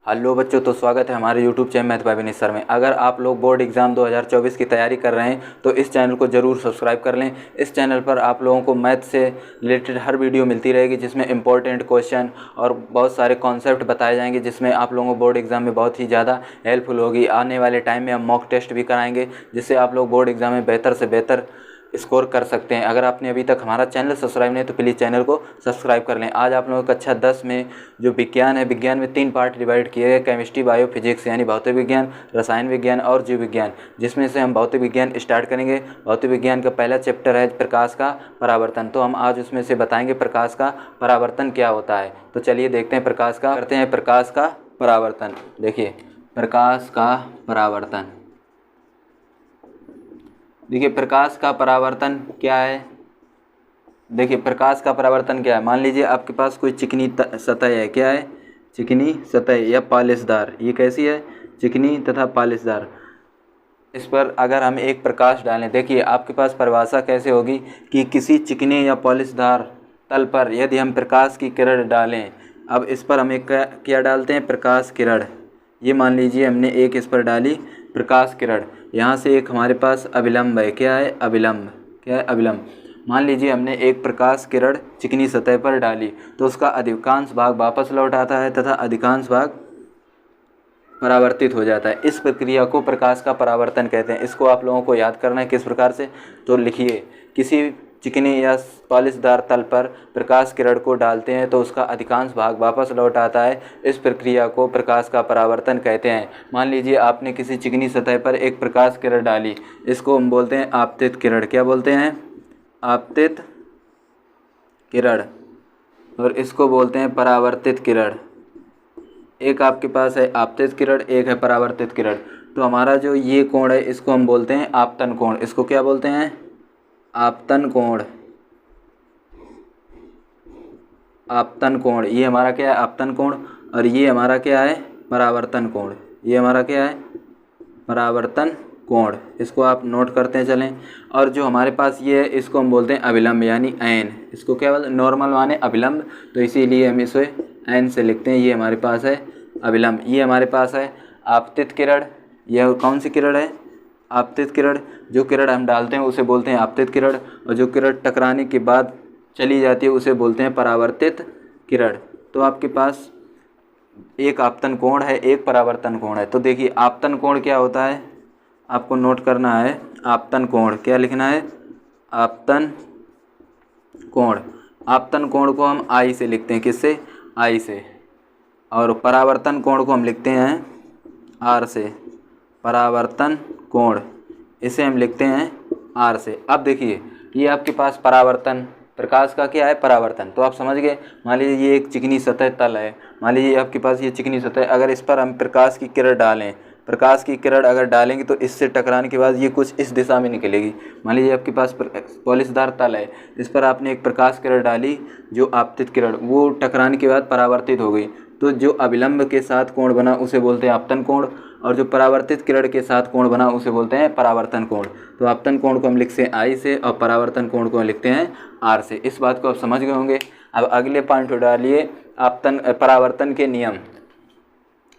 Hello बच्चों, तो स्वागत है हमारे YouTube channel math bye Vineet sir में। अगर आप लोग बोर्ड एग्ज़ाम 2024 की तैयारी कर रहे हैं तो इस चैनल को ज़रूर सब्सक्राइब कर लें। इस चैनल पर आप लोगों को मैथ से रिलेटेड हर वीडियो मिलती रहेगी, जिसमें इंपॉर्टेंट क्वेश्चन और बहुत सारे कॉन्सेप्ट बताए जाएंगे, जिसमें आप लोगों को बोर्ड एग्ज़ाम में बहुत ही ज़्यादा हेल्पफुल होगी। आने वाले टाइम में हम मॉक टेस्ट भी कराएंगे, जिससे आप लोग बोर्ड एग्ज़ाम में बेहतर से बेहतर स्कोर कर सकते हैं। अगर आपने अभी तक हमारा चैनल सब्सक्राइब नहीं तो प्लीज़ चैनल को सब्सक्राइब कर लें। आज आप लोगों का कक्षा 10 में जो विज्ञान है, विज्ञान में 3 पार्ट डिवाइड किए गए, केमिस्ट्री, बायो, फिजिक्स यानी भौतिक विज्ञान, रसायन विज्ञान और जीव विज्ञान, जिसमें से हम भौतिक विज्ञान स्टार्ट करेंगे। भौतिक विज्ञान का पहला चैप्टर है प्रकाश का परावर्तन। तो हम आज उसमें से बताएंगे प्रकाश का परावर्तन क्या होता है। तो चलिए देखते हैं प्रकाश का करते हैं प्रकाश का परावर्तन। देखिए प्रकाश का परावर्तन, देखिए प्रकाश का परावर्तन क्या है। देखिए प्रकाश का परावर्तन क्या है। मान लीजिए आपके पास कोई चिकनी सतह है। क्या है? चिकनी सतह या पॉलिशदार। ये कैसी है? चिकनी तथा पॉलिशदार। इस पर अगर हम एक प्रकाश डालें, देखिए आपके पास परिभाषा कैसे होगी कि किसी चिकनी या पॉलिशदार तल पर यदि हम प्रकाश की किरण डालें। अब इस पर हम एक क्या डालते हैं? प्रकाश किरण। ये मान लीजिए हमने एक इस पर डाली प्रकाश किरण। यहाँ से एक हमारे पास अभिलंब है। क्या है? अभिलंब। क्या है? अभिलंब। मान लीजिए हमने एक प्रकाश किरण चिकनी सतह पर डाली तो उसका अधिकांश भाग वापस लौट आता है तथा अधिकांश भाग परावर्तित हो जाता है। इस प्रक्रिया को प्रकाश का परावर्तन कहते हैं। इसको आप लोगों को याद करना है किस प्रकार से। तो लिखिए, किसी चिकनी या पॉलिशदार तल पर प्रकाश किरण को डालते हैं तो उसका अधिकांश भाग वापस लौट आता है। इस प्रक्रिया को प्रकाश का परावर्तन कहते हैं। मान लीजिए आपने किसी चिकनी सतह पर एक प्रकाश किरण डाली, इसको हम बोलते हैं आपतित किरण। क्या बोलते हैं? आपतित किरण। और इसको बोलते हैं परावर्तित किरण। एक आपके पास है आपतित किरण, एक है परावर्तित किरण। तो हमारा जो ये कोण है इसको हम बोलते हैं आपतन कोण। इसको क्या बोलते हैं? आपतन कोण। आपतन कोण, ये हमारा क्या है? आपतन कोण। और ये हमारा क्या है? परावर्तन कोण। ये हमारा क्या है? परावर्तन कोण। इसको आप नोट करते चलें। और जो हमारे पास ये है इसको हम बोलते हैं अभिलंब यानी ऐन। इसको क्या बोलते हैं? नॉर्मल माने अभिलंब, तो इसीलिए हम इसे ऐन से लिखते हैं। ये हमारे पास है अभिलंब। ये हमारे पास है आपतित किरण। यह कौन सी किरण है? आपतित किरण। जो किरण हम डालते हैं उसे बोलते हैं आपतित किरण, और जो किरण टकराने के बाद चली जाती है उसे बोलते हैं परावर्तित किरण। तो आपके पास एक आपतन कोण है, एक परावर्तन कोण है। तो देखिए आपतन कोण क्या होता है, आपको नोट करना है। आपतन कोण क्या लिखना है? आपतन कोण। आपतन कोण को हम आई से लिखते हैं। किससे? आई से। और परावर्तन कोण को हम लिखते हैं आर से। परावर्तन कोण इसे हम लिखते हैं आर से। अब देखिए ये आपके पास परावर्तन, प्रकाश का क्या है? परावर्तन। तो आप समझ गए। मान लीजिए ये एक चिकनी सतह तल है। मान लीजिए आपके पास ये चिकनी सतह, अगर इस पर हम प्रकाश की किरण डालें, प्रकाश की किरण अगर डालेंगे तो इससे टकराने के बाद ये कुछ इस दिशा में निकलेगी। मान लीजिए आपके पास पॉलिशदार तल है, इस पर आपने एक प्रकाश किरण डाली जो आपतित किरण, वो टकराने के बाद परावर्तित हो गई। तो जो अभिलंब के साथ कोण बना उसे बोलते हैं आपतन कोण, और जो परावर्तित किरण के साथ कोण बना उसे बोलते हैं परावर्तन कोण। तो आपतन कोण को हम लिखते हैं आई से और परावर्तन कोण को हम लिखते हैं आर से। इस बात को आप समझ गए होंगे। अब अगले पॉइंट को डालिए, परावर्तन के नियम।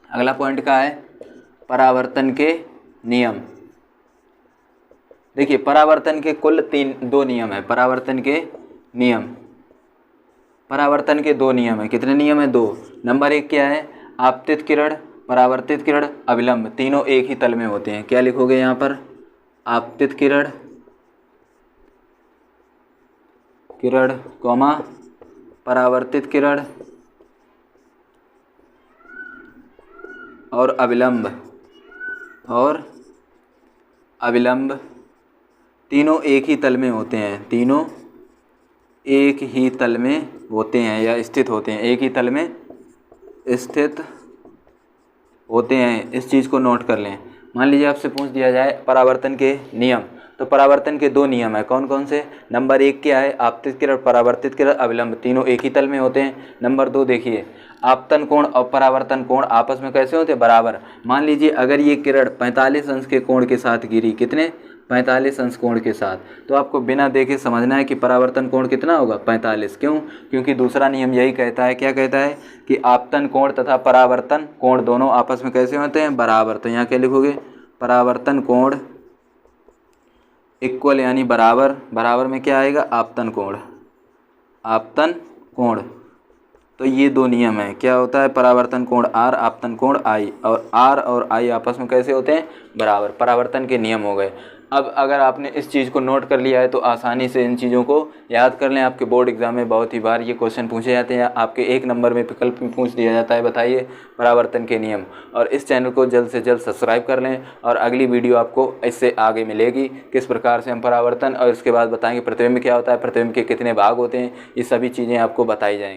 अगला पॉइंट क्या है? परावर्तन के नियम। देखिए परावर्तन के कुल दो नियम है। परावर्तन के नियम, परावर्तन के 2 नियम है। कितने नियम है? 2। नंबर 1 क्या है? आपतित किरण, परावर्तित किरण, अभिलंब तीनों एक ही तल में होते हैं। क्या लिखोगे यहाँ पर? आपतित किरण, कॉमा परावर्तित किरण और अभिलंब, तीनों एक ही तल में होते हैं। तीनों एक ही तल में होते हैं या स्थित होते हैं। एक ही तल में स्थित होते हैं। इस चीज़ को नोट कर लें। मान लीजिए आपसे पूछ दिया जाए परावर्तन के नियम, तो परावर्तन के 2 नियम है। कौन कौन से? नंबर 1 क्या है? आपतित किरण, परावर्तित किरण, अभिलंब तीनों एक ही तल में होते हैं। नंबर 2 देखिए, आपतन कोण और परावर्तन कोण आपस में कैसे होते हैं? बराबर। मान लीजिए अगर ये किरण 45 अंश के कोण के साथ गिरी, कितने? 45 अंश कोण के साथ। तो आपको बिना देखे समझना है कि परावर्तन कोण कितना होगा, 45। क्यों? क्योंकि दूसरा नियम यही कहता है, क्या कहता है कि आपतन कोण तथा परावर्तन कोण दोनों आपस में कैसे होते हैं, बराबर। तो यहाँ क्या लिखोगे, परावर्तन कोण इक्वल यानी बराबर, बराबर में क्या आएगा, आपतन कोण, आपतन कोण। तो ये दो नियम है, क्या होता है, परावर्तन कोण R, आपतन कोण I, और R और I आपस में कैसे होते हैं, बराबर। परावर्तन के नियम हो गए। अब अगर आपने इस चीज़ को नोट कर लिया है तो आसानी से इन चीज़ों को याद कर लें। आपके बोर्ड एग्जाम में बहुत ही बार ये क्वेश्चन पूछे जाते हैं, आपके 1 नंबर में विकल्प में पूछ दिया जाता है, बताइए परावर्तन के नियम। और इस चैनल को जल्द से जल्द सब्सक्राइब कर लें, और अगली वीडियो आपको इससे आगे मिलेगी, किस प्रकार से हम परावर्तन, और इसके बाद बताएंगे प्रतिबिंब क्या होता है, प्रतिबिंब के कितने भाग होते हैं, ये सभी चीज़ें आपको बताई जाएंगी।